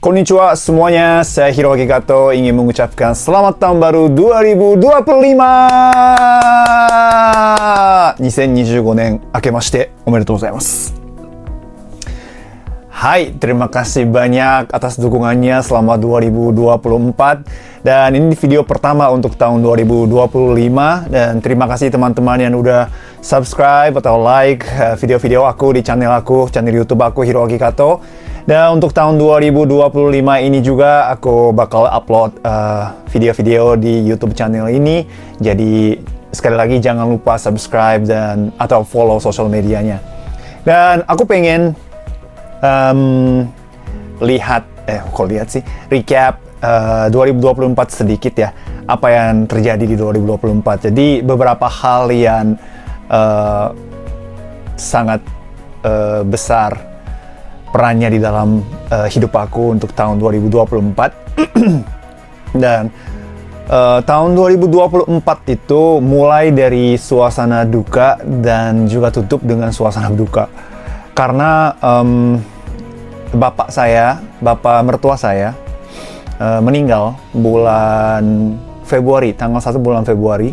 Konnichiwa semuanya, saya Hiroaki Kato ingin mengucapkan selamat tahun baru 2025! 2025年明けましておめでとうございます。Hai, terima kasih banyak atas dukungannya selama 2024 dan ini video pertama untuk tahun 2025 dan terima kasih teman-teman yang udah subscribe atau like video-video aku di channel YouTube aku Hiroaki Kato. Dan untuk tahun 2025 ini juga aku bakal upload video-video di YouTube channel ini. Jadi sekali lagi jangan lupa subscribe dan atau follow sosial medianya. Dan aku pengen recap 2024 sedikit ya, apa yang terjadi di 2024. Jadi beberapa hal yang sangat besar perannya di dalam hidup aku untuk tahun 2024. Dan tahun 2024 itu mulai dari suasana duka dan juga tutup dengan suasana duka. Karena bapak mertua saya meninggal bulan Februari, tanggal 1 bulan Februari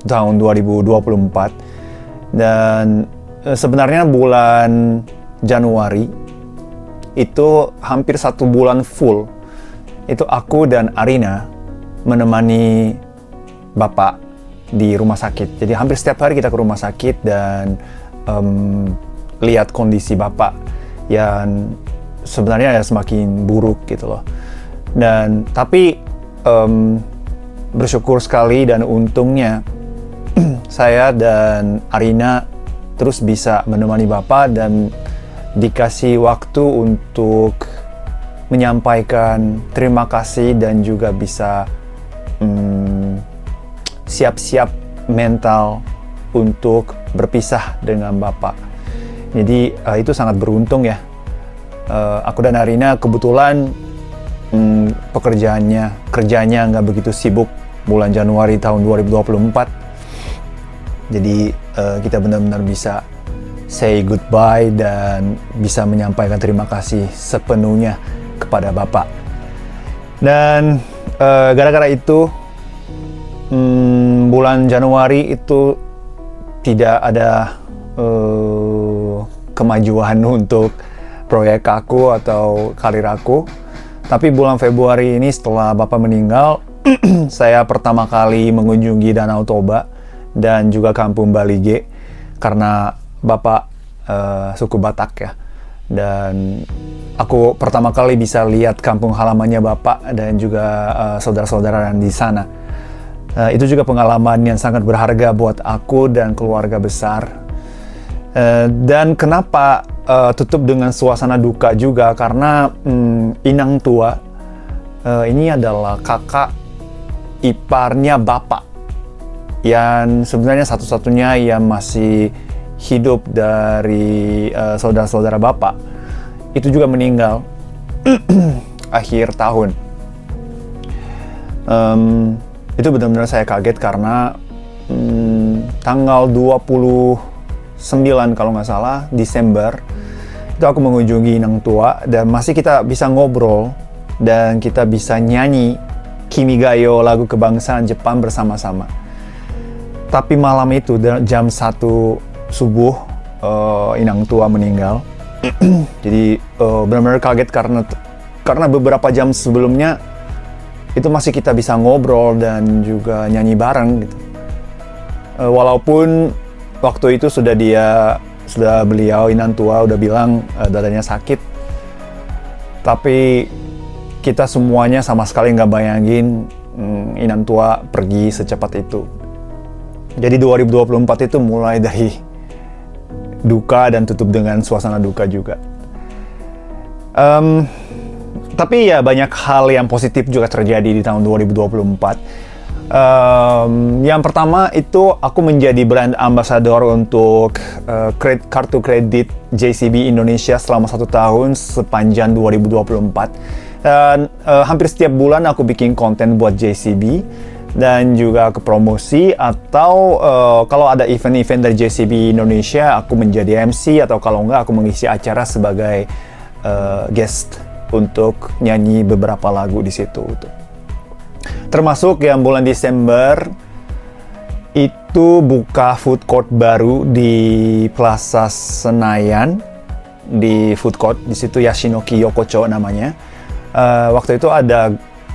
tahun 2024. Dan sebenarnya bulan Januari itu hampir 1 bulan full itu aku dan Arina menemani bapak di rumah sakit. Jadi hampir setiap hari kita ke rumah sakit dan lihat kondisi bapak yang sebenarnya ya semakin buruk gitu loh. Dan tapi bersyukur sekali dan untungnya saya dan Arina terus bisa menemani bapak dan dikasih waktu untuk menyampaikan terima kasih dan juga bisa siap-siap mental untuk berpisah dengan bapak. Jadi itu sangat beruntung ya. Aku dan Arina kebetulan kerjanya nggak begitu sibuk bulan Januari tahun 2024. Jadi kita benar-benar bisa say goodbye dan bisa menyampaikan terima kasih sepenuhnya kepada bapak. Dan gara-gara itu bulan Januari itu tidak ada kemajuan untuk proyek aku atau karir aku. Tapi bulan Februari ini setelah bapak meninggal, saya pertama kali mengunjungi Danau Toba dan juga Kampung Balige karena bapak suku Batak ya. Dan aku pertama kali bisa lihat kampung halamannya bapak dan juga saudara-saudara di sana. Itu juga pengalaman yang sangat berharga buat aku dan keluarga besar. Dan kenapa tutup dengan suasana duka juga karena inang tua ini adalah kakak iparnya bapak yang sebenarnya satu-satunya yang masih hidup dari saudara-saudara bapak. Itu juga meninggal akhir tahun. Itu benar-benar saya kaget karena tanggal 29 kalau nggak salah Desember itu aku mengunjungi inang tua dan masih kita bisa ngobrol dan kita bisa nyanyi Kimigayo, lagu kebangsaan Jepang bersama-sama. Tapi malam itu jam 1 subuh inang tua meninggal. Jadi benar-benar kaget karena beberapa jam sebelumnya itu masih kita bisa ngobrol dan juga nyanyi bareng gitu. Walaupun waktu itu beliau inang tua udah bilang dadanya sakit, tapi kita semuanya sama sekali nggak bayangin inang tua pergi secepat itu. Jadi 2024 itu mulai dari duka dan tutup dengan suasana duka juga. Tapi ya banyak hal yang positif juga terjadi di tahun 2024. Yang pertama itu aku menjadi brand ambassador untuk kartu kredit JCB Indonesia selama 1 tahun sepanjang 2024. Dan hampir setiap bulan aku bikin konten buat JCB dan juga ke promosi, atau kalau ada event-event dari JCB Indonesia aku menjadi MC, atau kalau enggak aku mengisi acara sebagai guest untuk nyanyi beberapa lagu di situ. Termasuk yang bulan Desember itu buka food court baru di Plaza Senayan, di food court di situ Yashinoki Yokocho namanya. Waktu itu ada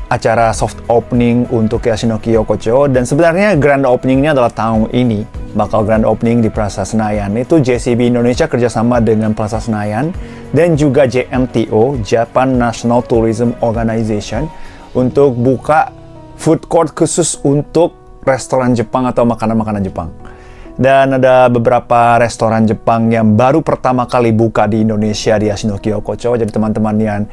acara soft opening untuk Yashinoki Yokocho, dan sebenarnya grand openingnya adalah tahun ini bakal grand opening di Plaza Senayan. Itu JCB Indonesia kerjasama dengan Plaza Senayan dan juga JNTO, Japan National Tourism Organization, untuk buka food court khusus untuk restoran Jepang atau makanan-makanan Jepang. Dan ada beberapa restoran Jepang yang baru pertama kali buka di Indonesia di Yashinoki Yokocho. Jadi teman-teman yang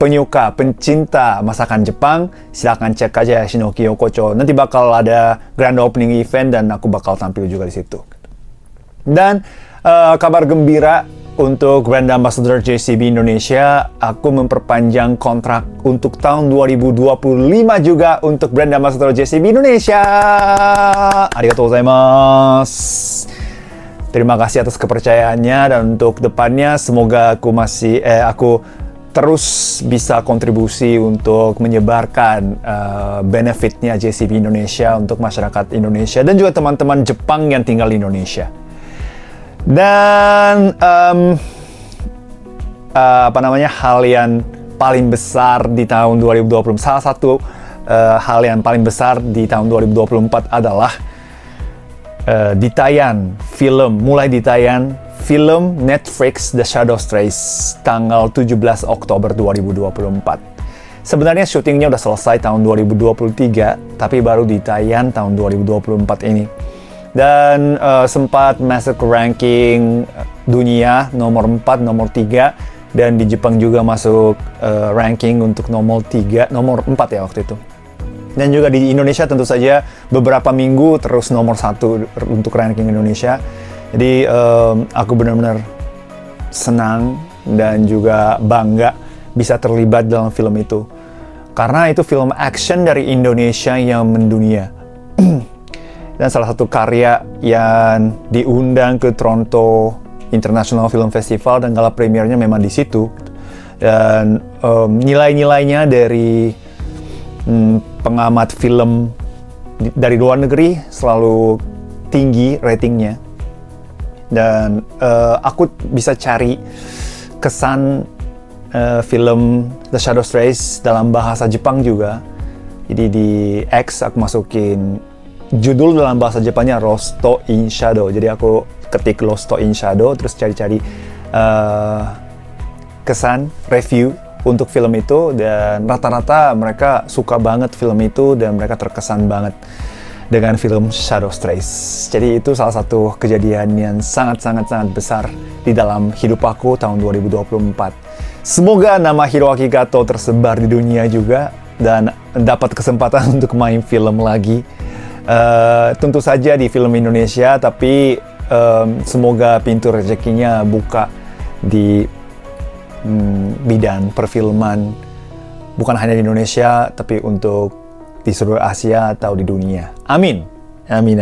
penyuka, pencinta masakan Jepang, silakan cek aja Yashinoki Yokocho. Nanti bakal ada grand opening event dan aku bakal tampil juga di situ. Dan kabar gembira untuk Brand Ambassador JCB Indonesia, aku memperpanjang kontrak untuk tahun 2025 juga untuk Brand Ambassador JCB Indonesia. Arigatou gozaimasu. Terima kasih atas kepercayaannya, dan untuk depannya semoga aku terus bisa kontribusi untuk menyebarkan benefitnya JCB Indonesia untuk masyarakat Indonesia dan juga teman-teman Jepang yang tinggal di Indonesia. Dan hal yang paling besar di tahun 2020, salah satu hal yang paling besar di tahun 2024 adalah mulai ditayang film Netflix The Shadows Trace tanggal 17 Oktober 2024. Sebenarnya syutingnya udah selesai tahun 2023, tapi baru ditayang tahun 2024 ini. Dan sempat masuk ke ranking dunia nomor 4, nomor 3, dan di Jepang juga masuk ranking untuk nomor 4 ya waktu itu. Dan juga di Indonesia tentu saja beberapa minggu terus nomor 1 untuk ranking Indonesia. Jadi aku benar-benar senang dan juga bangga bisa terlibat dalam film itu. Karena itu film action dari Indonesia yang mendunia. Dan salah satu karya yang diundang ke Toronto International Film Festival, dan gala premiernya memang di situ. Dan nilai-nilainya dari pengamat film dari luar negeri selalu tinggi ratingnya. Dan aku bisa cari kesan film The Shadows Trace dalam bahasa Jepang juga. Jadi di X aku masukin judul dalam bahasa Jepangnya Lost in Shadow. Jadi aku ketik Lost in Shadow, terus cari-cari kesan review untuk film itu, dan rata-rata mereka suka banget film itu dan mereka terkesan banget dengan film Shadows Trace. Jadi itu salah satu kejadian yang sangat-sangat besar di dalam hidup aku tahun 2024. Semoga nama Hiroaki Kato tersebar di dunia juga dan dapat kesempatan untuk main film lagi. Tentu saja di film Indonesia, tapi semoga pintu rezekinya buka di bidang perfilman, bukan hanya di Indonesia, tapi untuk di seluruh Asia atau di dunia. Amin. Amin.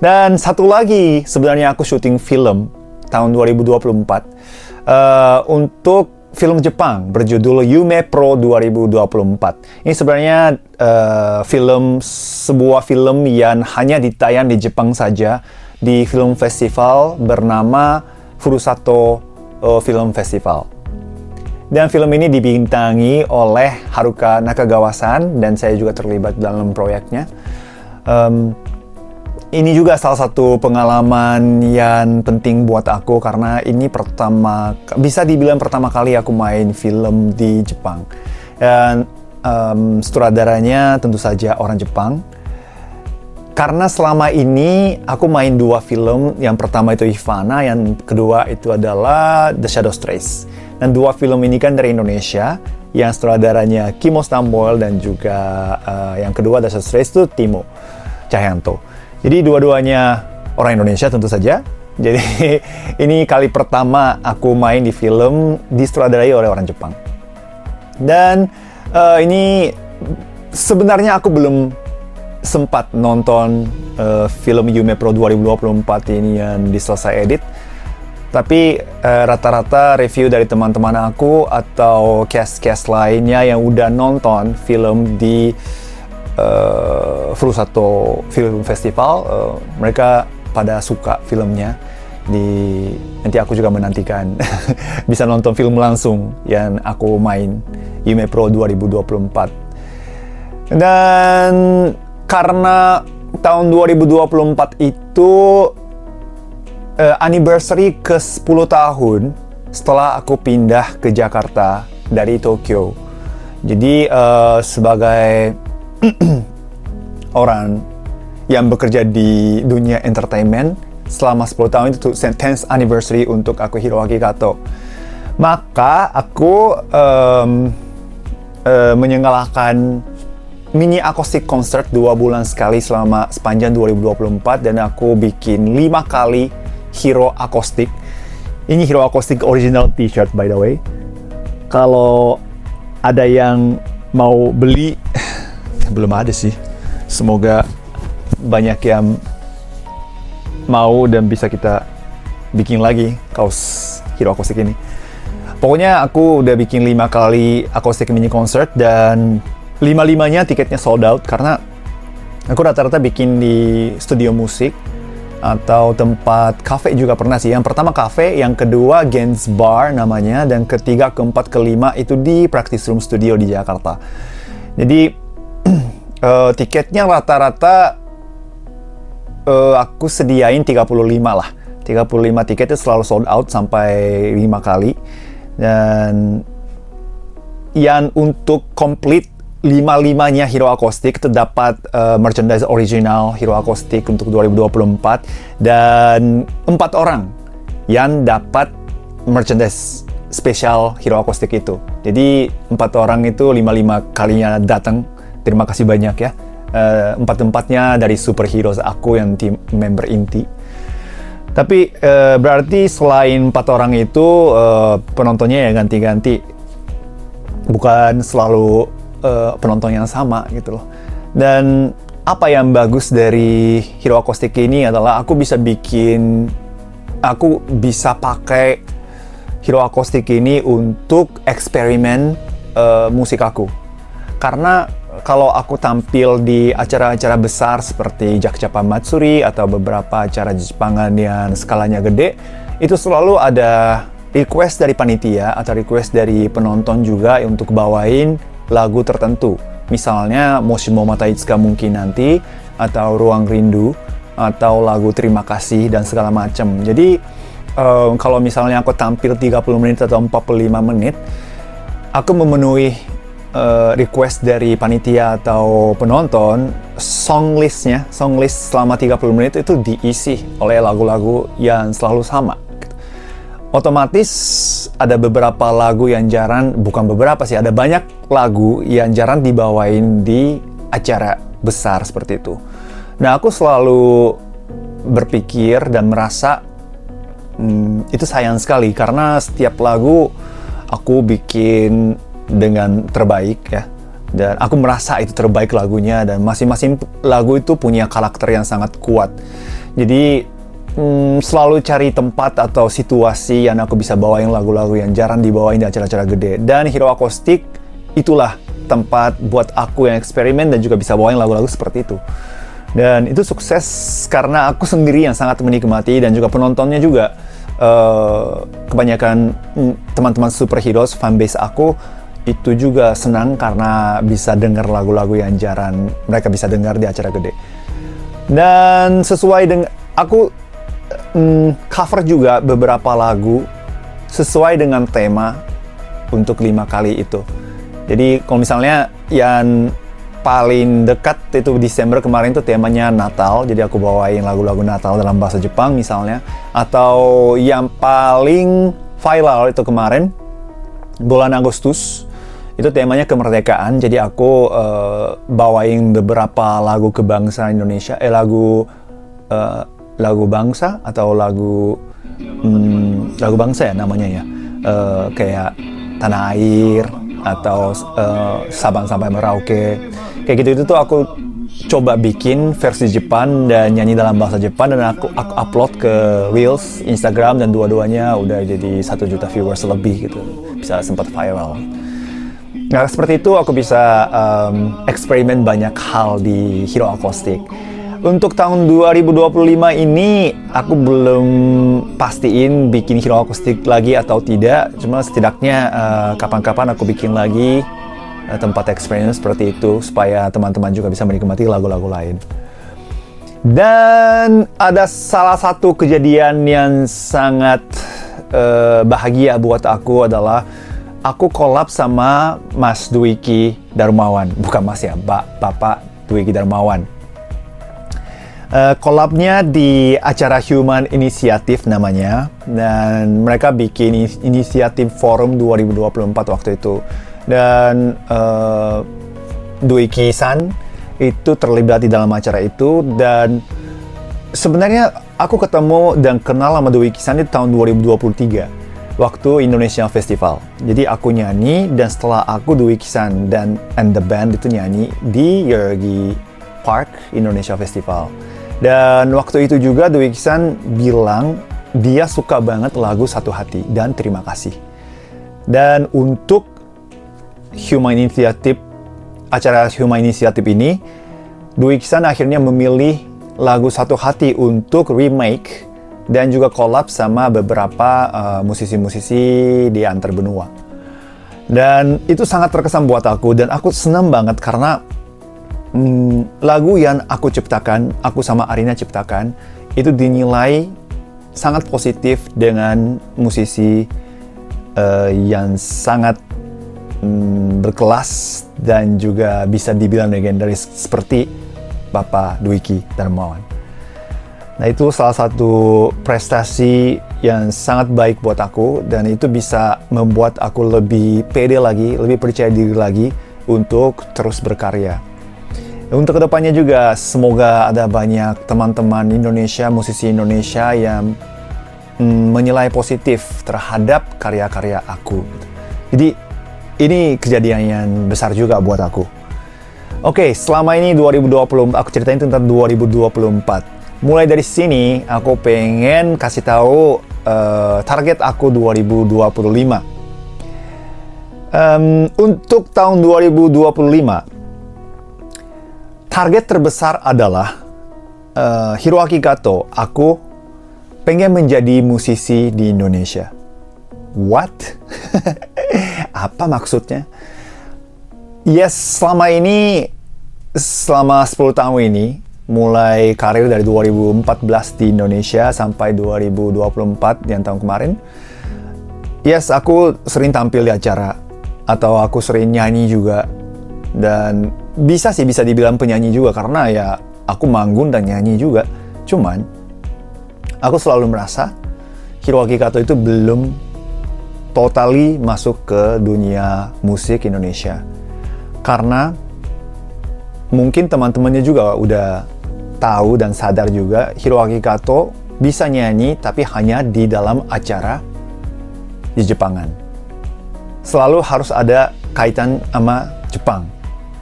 Dan satu lagi, sebenarnya aku syuting film tahun 2024 untuk film Jepang berjudul Yume Pro 2024. Ini sebenarnya sebuah film yang hanya ditayang di Jepang saja di film festival bernama Furusato Film Festival. Dan film ini dibintangi oleh Haruka Nakagawa-san, dan saya juga terlibat dalam proyeknya. Ini juga salah satu pengalaman yang penting buat aku, karena ini bisa dibilang pertama kali aku main film di Jepang. Dan sutradaranya tentu saja orang Jepang. Karena selama ini aku main 2 film, yang pertama itu Ivana, yang kedua itu adalah The Shadows Trace. Dan 2 film ini kan dari Indonesia, yang sutradaranya Kimo Stamboel, dan juga yang kedua The Shadows Trace itu Timo Cahyanto. Jadi dua-duanya orang Indonesia tentu saja. Jadi ini kali pertama aku main di film disutradarai oleh orang Jepang. Dan ini sebenarnya aku belum sempat nonton film Yume Pro 2024 ini yang diselesai edit. Tapi rata-rata review dari teman-teman aku atau cast-cast lainnya yang udah nonton film di Furusato Film Festival, mereka pada suka filmnya. Nanti aku juga menantikan bisa nonton film langsung yang aku main Yume Pro 2024. Dan karena tahun 2024 itu anniversary ke 10 tahun setelah aku pindah ke Jakarta dari Tokyo. Jadi sebagai orang yang bekerja di dunia entertainment selama 10 tahun itu 10th anniversary untuk aku, Hiroaki Kato. Maka aku menyelenggarakan mini acoustic concert 2 bulan sekali selama sepanjang 2024, dan aku bikin 5 kali Hero Acoustic. Ini Hero Acoustic original t-shirt by the way. Kalau ada yang mau beli, belum ada sih. Semoga banyak yang mau dan bisa kita bikin lagi kaos Hero Acoustic ini. Pokoknya aku udah bikin 5 kali acoustic mini concert dan 5-5-nya tiketnya sold out karena aku rata-rata bikin di studio musik atau tempat cafe juga pernah sih. Yang pertama cafe, yang kedua Gens Bar namanya, dan ketiga, keempat, kelima itu di Practice Room Studio di Jakarta. Jadi tiketnya rata-rata aku sediain 35 lah. 35 tiket itu selalu sold out sampai 5 kali. Dan yang untuk komplit 5-5-nya Hero Acoustic itu dapat merchandise original Hero Acoustic untuk 2024, dan 4 orang yang dapat merchandise spesial Hero Acoustic itu. Jadi 4 orang itu 5-5 kalinya datang. Terima kasih banyak ya. 4-4-nya dari superheroes aku yang tim member inti. Tapi berarti selain 4 orang itu penontonnya ya ganti-ganti. Bukan selalu penonton yang sama gitu loh. Dan apa yang bagus dari Hero Acoustic ini adalah aku bisa pakai Hero Acoustic ini untuk eksperimen musik aku. Karena kalau aku tampil di acara-acara besar seperti Jakjapa Matsuri atau beberapa acara Jepangan yang skalanya gede, itu selalu ada request dari panitia atau request dari penonton juga untuk bawain lagu tertentu. Misalnya Moshimo Mata Itsuka mungkin nanti, atau Ruang Rindu, atau lagu Terima Kasih dan segala macam. Jadi kalau misalnya aku tampil 30 menit atau 45 menit, aku memenuhi request dari panitia atau penonton, song list selama 30 menit itu diisi oleh lagu-lagu yang selalu sama. Otomatis ada beberapa lagu yang jarang, bukan beberapa sih, ada banyak lagu yang jarang dibawain di acara besar seperti itu. Nah, aku selalu berpikir dan merasa itu sayang sekali karena setiap lagu aku bikin dengan terbaik ya. Dan aku merasa itu terbaik lagunya, dan masing-masing lagu itu punya karakter yang sangat kuat. Jadi selalu cari tempat atau situasi yang aku bisa bawain lagu-lagu yang jarang dibawain di acara-acara gede. Dan Hero Acoustic itulah tempat buat aku yang eksperimen dan juga bisa bawain lagu-lagu seperti itu. Dan itu sukses karena aku sendiri yang sangat menikmati, dan juga penontonnya juga kebanyakan teman-teman superheroes fanbase aku itu juga senang karena bisa dengar lagu-lagu yang jarang mereka bisa dengar di acara gede. Dan sesuai dengan aku cover juga beberapa lagu sesuai dengan tema untuk 5 kali itu. Jadi kalau misalnya yang paling dekat itu Desember kemarin itu temanya Natal, jadi aku bawain lagu-lagu Natal dalam bahasa Jepang misalnya. Atau yang paling viral itu kemarin bulan Agustus, itu temanya kemerdekaan, jadi aku bawain beberapa lagu kebangsaan Indonesia, lagu bangsa atau lagu bangsa ya namanya ya, kayak Tanah Air atau Sabang sampai Merauke, kayak gitu. Itu tuh aku coba bikin versi Jepang dan nyanyi dalam bahasa Jepang, dan aku upload ke Reels, Instagram, dan dua-duanya udah jadi 1 juta viewers lebih gitu. Bisa sempat viral. Nah, seperti itu aku bisa eksperimen banyak hal di Hero Acoustic. Untuk tahun 2025 ini, aku belum pastiin bikin Hero Acoustic lagi atau tidak. Cuma setidaknya kapan-kapan aku bikin lagi tempat experience seperti itu, supaya teman-teman juga bisa menikmati lagu-lagu lain. Dan ada salah satu kejadian yang sangat bahagia buat aku adalah aku collab sama Mas Dwiki Darmawan. Bukan Mas ya, Bapak Dwiki Darmawan. Collabnya di acara Human Initiative namanya. Dan mereka bikin inisiatif forum 2024 waktu itu. Dan Dwiki-san itu terlibat di dalam acara itu. Dan sebenarnya aku ketemu dan kenal sama Dwiki-san di tahun 2023 waktu Indonesia Festival. Jadi aku nyanyi, dan setelah aku, Dwiki-san dan the band itu nyanyi di Yoyogi Park Indonesia Festival. Dan waktu itu juga Dwiki-san bilang dia suka banget lagu Satu Hati dan Terima Kasih. Dan untuk acara Human Initiative ini, Dwiki-san akhirnya memilih lagu Satu Hati untuk remake dan juga collab sama beberapa musisi-musisi di antar benua. Dan itu sangat terkesan buat aku, dan aku senang banget karena lagu yang aku ciptakan, aku sama Arina ciptakan, itu dinilai sangat positif dengan musisi yang sangat berkelas dan juga bisa dibilang legendaris seperti Bapak Dwiki Darmawan. Nah, itu salah satu prestasi yang sangat baik buat aku, dan itu bisa membuat aku lebih pede lagi, lebih percaya diri lagi untuk terus berkarya. Untuk kedepannya juga semoga ada banyak teman-teman Indonesia, musisi Indonesia yang menilai positif terhadap karya-karya aku. Jadi ini kejadian yang besar juga buat aku. Oke, selama ini 2024, aku ceritain tentang 2024. Mulai dari sini, aku pengen kasih tahu target aku 2025. Untuk tahun 2025, target terbesar adalah Hiroaki Kato. Aku pengen menjadi musisi di Indonesia. What? Apa maksudnya? Yes, selama 10 tahun ini, mulai karir dari 2014 di Indonesia sampai 2024 yang tahun kemarin, yes, aku sering tampil di acara, atau aku sering nyanyi juga. Dan bisa dibilang penyanyi juga, karena ya aku manggung dan nyanyi juga. Cuman, aku selalu merasa Hiroaki Kato itu belum totally masuk ke dunia musik Indonesia. Karena mungkin teman-temannya juga udah tahu dan sadar juga, Hiroaki Kato bisa nyanyi tapi hanya di dalam acara di Jepangan. Selalu harus ada kaitan sama Jepang.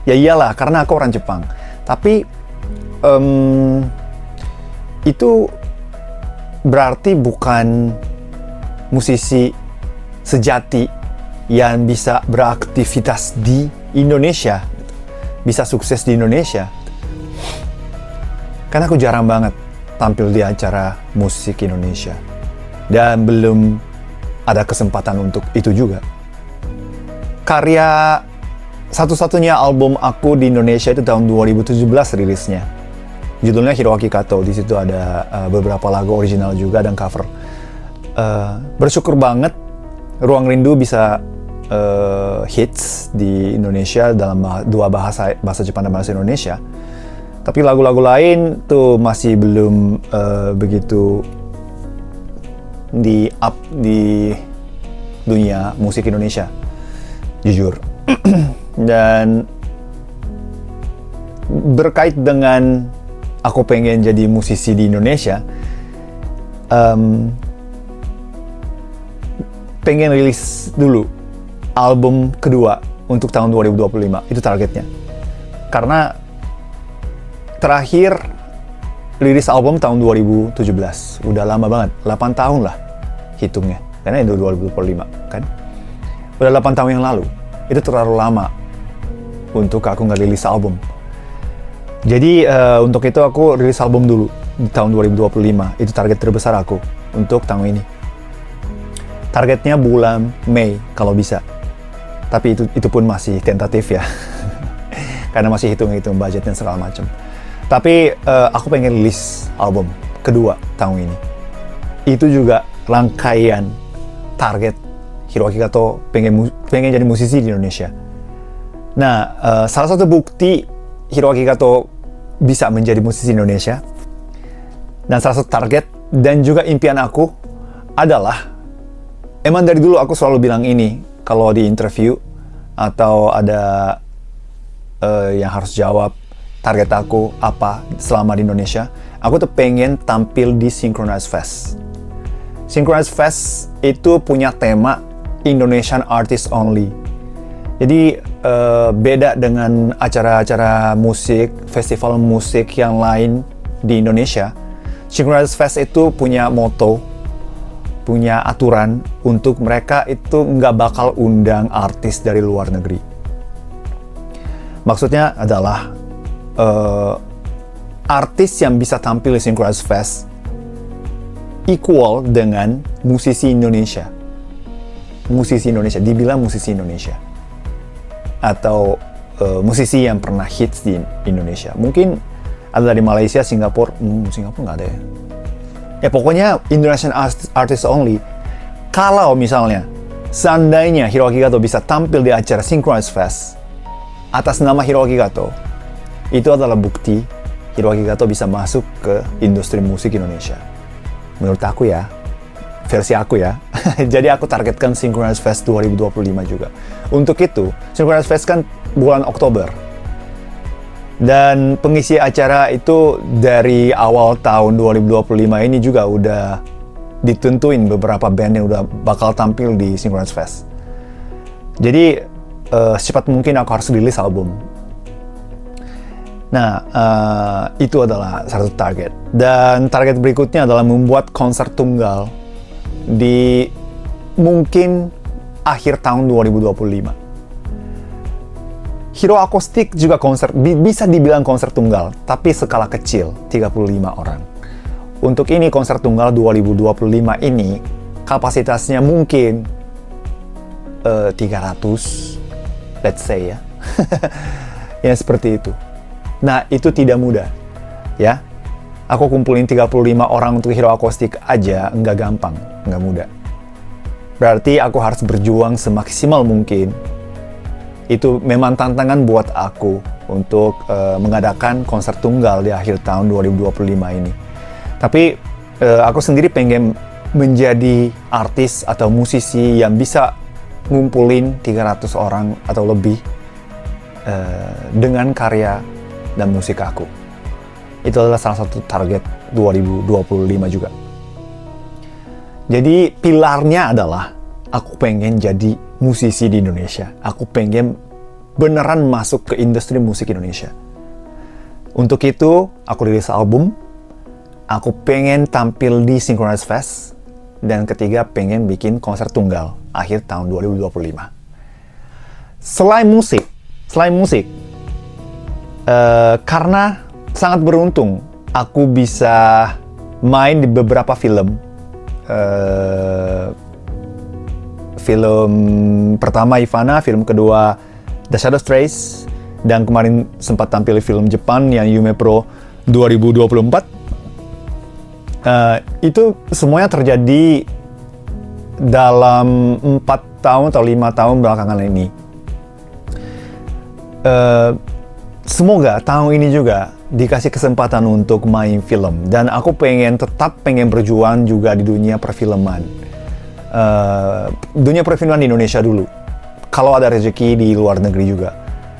Ya iyalah, karena aku orang Jepang. Tapi itu berarti bukan musisi sejati yang bisa beraktivitas di Indonesia, bisa sukses di Indonesia. Karena aku jarang banget tampil di acara musik Indonesia, dan belum ada kesempatan untuk itu juga. Karya satu-satunya album aku di Indonesia itu tahun 2017 rilisnya. Judulnya Hiroaki Kato. Di situ ada beberapa lagu original juga dan cover. Bersyukur banget Ruang Rindu bisa hits di Indonesia dalam dua bahasa Jepang dan bahasa Indonesia. Tapi lagu-lagu lain tuh masih belum begitu di up di dunia musik Indonesia, jujur. Dan berkait dengan aku pengen jadi musisi di Indonesia, pengen rilis dulu album kedua untuk tahun 2025, itu targetnya. Karena terakhir rilis album tahun 2017. Udah lama banget, 8 tahun lah hitungnya. Karena itu 2025 kan. Udah 8 tahun yang lalu. Itu terlalu lama untuk aku nggak rilis album. Jadi untuk itu aku rilis album dulu di tahun 2025. Itu target terbesar aku untuk tahun ini. Targetnya bulan Mei kalau bisa. Tapi itu pun masih tentatif ya. Karena masih hitung-hitung budget dan segala macam. Tapi aku pengen rilis album kedua tahun ini. Itu juga rangkaian target Hiroaki Kato pengen jadi musisi di Indonesia. Nah, salah satu bukti Hiroaki Kato bisa menjadi musisi Indonesia, dan salah satu target dan juga impian aku adalah, emang dari dulu aku selalu bilang ini kalau di interview atau ada yang harus jawab target aku apa selama di Indonesia, aku tuh pengen tampil di Synchronize Fest. Synchronize Fest itu punya tema Indonesian Artist Only. Jadi beda dengan acara-acara musik, festival musik yang lain di Indonesia. Synchronize Fest itu punya motto, punya aturan untuk mereka itu nggak bakal undang artis dari luar negeri. Maksudnya adalah artis yang bisa tampil di Synchronize Fest equal dengan musisi Indonesia. Musisi Indonesia, dibilang musisi Indonesia. Atau musisi yang pernah hits di Indonesia. Mungkin ada dari Malaysia, Singapura, Singapura nggak ada ya. Ya pokoknya Indonesian Artist Only. Kalau misalnya, seandainya Hiroaki Kato bisa tampil di acara Synchronize Fest atas nama Hiroaki Kato, itu adalah bukti Hiroaki Kato bisa masuk ke industri musik Indonesia. Menurut aku ya, versi aku ya. Jadi aku targetkan Synchronize Fest 2025 juga. Untuk itu, Synchronize Fest kan bulan Oktober. Dan pengisi acara itu dari awal tahun 2025 ini juga udah ditentuin beberapa band yang udah bakal tampil di Synchronize Fest. Jadi secepat mungkin aku harus rilis album. Nah, itu adalah satu target. Dan target berikutnya adalah membuat konser tunggal di mungkin akhir tahun 2025. Hero Acoustic juga konser, bisa dibilang konser tunggal, tapi skala kecil, 35 orang. Untuk ini konser tunggal 2025 ini kapasitasnya mungkin 300, let's say ya. Ya seperti itu. Nah, itu tidak mudah, ya. Aku kumpulin 35 orang untuk Hero Acoustic aja, nggak gampang, nggak mudah. Berarti aku harus berjuang semaksimal mungkin. Itu memang tantangan buat aku untuk mengadakan konser tunggal di akhir tahun 2025 ini. Tapi aku sendiri pengen menjadi artis atau musisi yang bisa ngumpulin 300 orang atau lebih dengan karya dan musik aku. Itu adalah salah satu target 2025 juga. Jadi pilarnya adalah aku pengen jadi musisi di Indonesia. Aku pengen beneran masuk ke industri musik Indonesia. Untuk itu, aku rilis album. Aku pengen tampil di Synchronize Fest. Dan ketiga, pengen bikin konser tunggal akhir tahun 2025. Selain musik, karena sangat beruntung aku bisa main di beberapa film. Film pertama Ivana, film kedua The Shadow Trace, dan kemarin sempat tampil di film Jepang yang Yume Pro 2024. Itu semuanya terjadi dalam 4 tahun atau 5 tahun belakangan ini. Semoga tahun ini juga dikasih kesempatan untuk main film, dan aku tetap pengen berjuang juga di dunia perfilman. Dunia perfilman di Indonesia dulu. Kalau ada rezeki di luar negeri juga.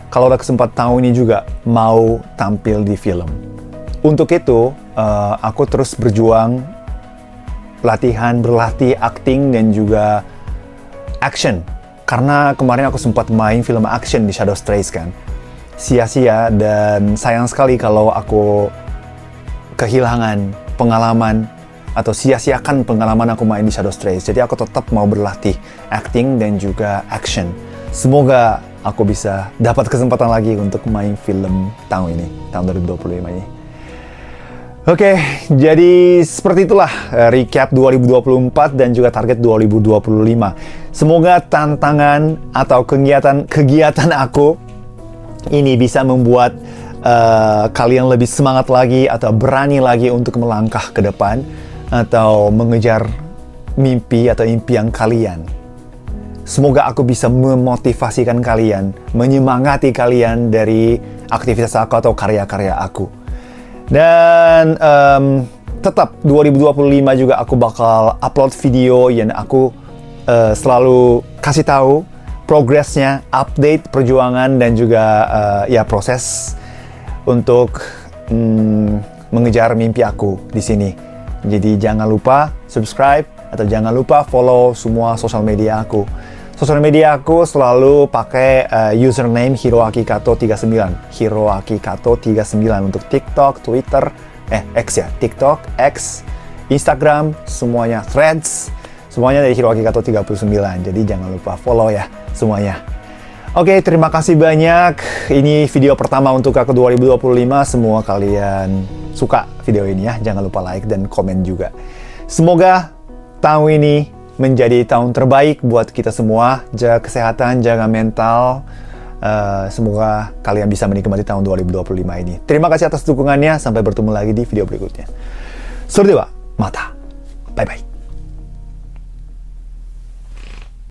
Kalau ada kesempatan tahun ini juga mau tampil di film. Untuk itu, aku terus berjuang, berlatih acting dan juga action. Karena kemarin aku sempat main film action di Shadow Trace kan. sia-sia dan sayang sekali kalau aku kehilangan pengalaman atau sia-siakan pengalaman aku main di Shadow Strays. Jadi aku tetap mau berlatih acting dan juga action. Semoga aku bisa dapat kesempatan lagi untuk main film tahun ini, tahun 2025 ini. Oke, jadi seperti itulah recap 2024 dan juga target 2025. Semoga tantangan atau kegiatan aku ini bisa membuat kalian lebih semangat lagi atau berani lagi untuk melangkah ke depan atau mengejar mimpi atau impian kalian. Semoga aku bisa memotivasikan kalian, menyemangati kalian dari aktivitas aku atau karya-karya aku. Dan tetap 2025 juga aku bakal upload video yang aku selalu kasih tahu progresnya, update perjuangan dan juga ya proses untuk mengejar mimpi aku di sini. Jadi jangan lupa subscribe atau jangan lupa follow semua sosial media aku. Sosial media aku selalu pakai username HiroAkiKato39. HiroAkiKato39 untuk TikTok, Twitter, X ya, TikTok, X, Instagram, semuanya, Threads, semuanya dari HiroAkiKato39. Jadi jangan lupa follow ya semuanya. Oke, terima kasih banyak. Ini video pertama untuk aku 2025. Semua kalian suka video ini ya. Jangan lupa like dan komen juga. Semoga tahun ini menjadi tahun terbaik buat kita semua. Jaga kesehatan, jaga mental. Semoga kalian bisa menikmati tahun 2025 ini. Terima kasih atas dukungannya. Sampai bertemu lagi di video berikutnya. Soredewa, mata. Bye-bye.